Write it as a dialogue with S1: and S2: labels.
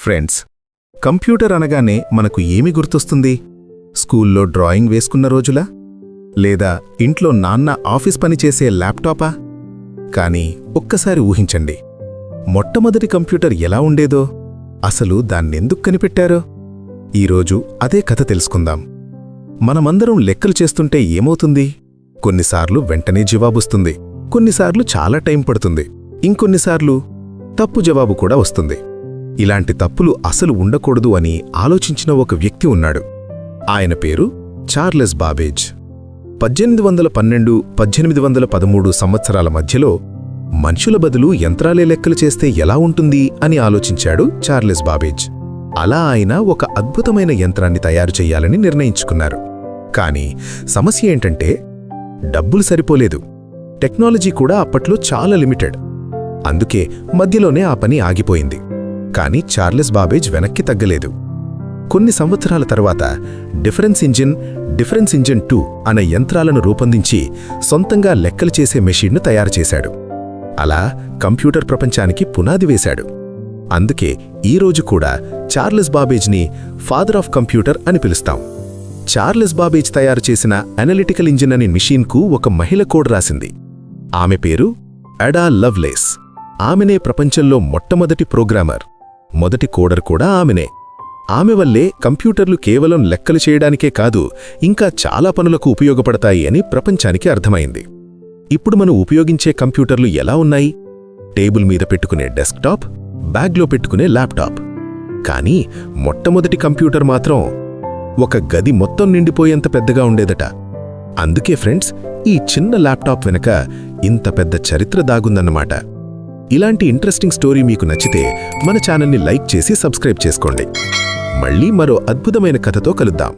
S1: Friends, computer అనగానే మనకు ఏమి గుర్తొస్తుంది? స్కూల్లో డ్రాయింగ్ వేసుకున్న రోజులా? లేదా ఇంట్లో నాన్న ఆఫీస్ పనిచేసే ల్యాప్టాపా? కానీ ఒక్కసారి ఊహించండి, మొట్టమొదటి కంప్యూటర్ ఎలా ఉండేదో, అసలు దాన్నెందుకు కనిపెట్టారో? ఈరోజు అదే కథ తెలుసుకుందాం. మనమందరం లెక్కలు చేస్తుంటే ఏమవుతుంది? కొన్నిసార్లు వెంటనే జవాబొస్తుంది, కొన్నిసార్లు చాలా టైం పడుతుంది, ఇంకొన్నిసార్లు తప్పు జవాబు కూడా వస్తుంది. ఇలాంటి తప్పులు అసలు ఉండకూడదు అని ఆలోచించిన ఒక వ్యక్తి ఉన్నాడు. ఆయన పేరు చార్లెస్ బాబేజ్. 1812-1813 సంవత్సరాల మధ్యలో మనుషుల బదులు యంత్రాలే లెక్కలు చేస్తే ఎలా ఉంటుంది అని ఆలోచించాడు చార్లెస్ బాబేజ్. అలా ఆయన ఒక అద్భుతమైన యంత్రాన్ని తయారు చెయ్యాలని నిర్ణయించుకున్నారు. కానీ సమస్య ఏంటంటే డబ్బులు సరిపోలేదు, టెక్నాలజీ కూడా అప్పట్లో చాలా లిమిటెడ్. అందుకే మధ్యలోనే ఆ పని ఆగిపోయింది. కానీ చార్లెస్ బాబేజ్ వెనక్కి తగ్గలేదు. కొన్ని సంవత్సరాల తర్వాత డిఫరెన్స్ ఇంజిన్ 2 అనే యంత్రాలను రూపొందించి సొంతంగా లెక్కలు చేసే మెషీన్ను తయారు చేశాడు. అలా కంప్యూటర్ ప్రపంచానికి పునాది వేశాడు. అందుకే ఈరోజు కూడా చార్లెస్ బాబేజ్ని ఫాదర్ ఆఫ్ కంప్యూటర్ అని పిలుస్తాం. చార్లెస్ బాబేజ్ తయారు చేసిన అనలిటికల్ ఇంజిన్ అనే మెషీన్కు ఒక మహిళ కోడ్ రాసింది. ఆమె పేరు అడా లవ్లేస్. ఆమెనే ప్రపంచంలో మొట్టమొదటి ప్రోగ్రామర్, మొదటి కోడర్ కూడా ఆమెనే. ఆమె వల్లే కంప్యూటర్లు కేవలం లెక్కలు చేయడానికే కాదు, ఇంకా చాలా పనులకు ఉపయోగపడతాయి అని ప్రపంచానికి అర్థమైంది. ఇప్పుడు మనం ఉపయోగించే కంప్యూటర్లు ఎలా ఉన్నాయి? టేబుల్ మీద పెట్టుకునే డెస్క్టాప్, బ్యాగ్లో పెట్టుకునే ల్యాప్టాప్. కానీ మొట్టమొదటి కంప్యూటర్ మాత్రం ఒక గది మొత్తం నిండిపోయేంత పెద్దగా ఉండేదట. అందుకే ఫ్రెండ్స్, ఈ చిన్న ల్యాప్టాప్ వెనక ఇంత పెద్ద చరిత్ర దాగుందన్నమాట. ఇలాంటి ఇంట్రెస్టింగ్ స్టోరీ మీకు నచ్చితే మన ఛానల్ని లైక్ చేసి సబ్స్క్రైబ్ చేసుకోండి. మళ్ళీ మరో అద్భుతమైన కథతో కలుద్దాం.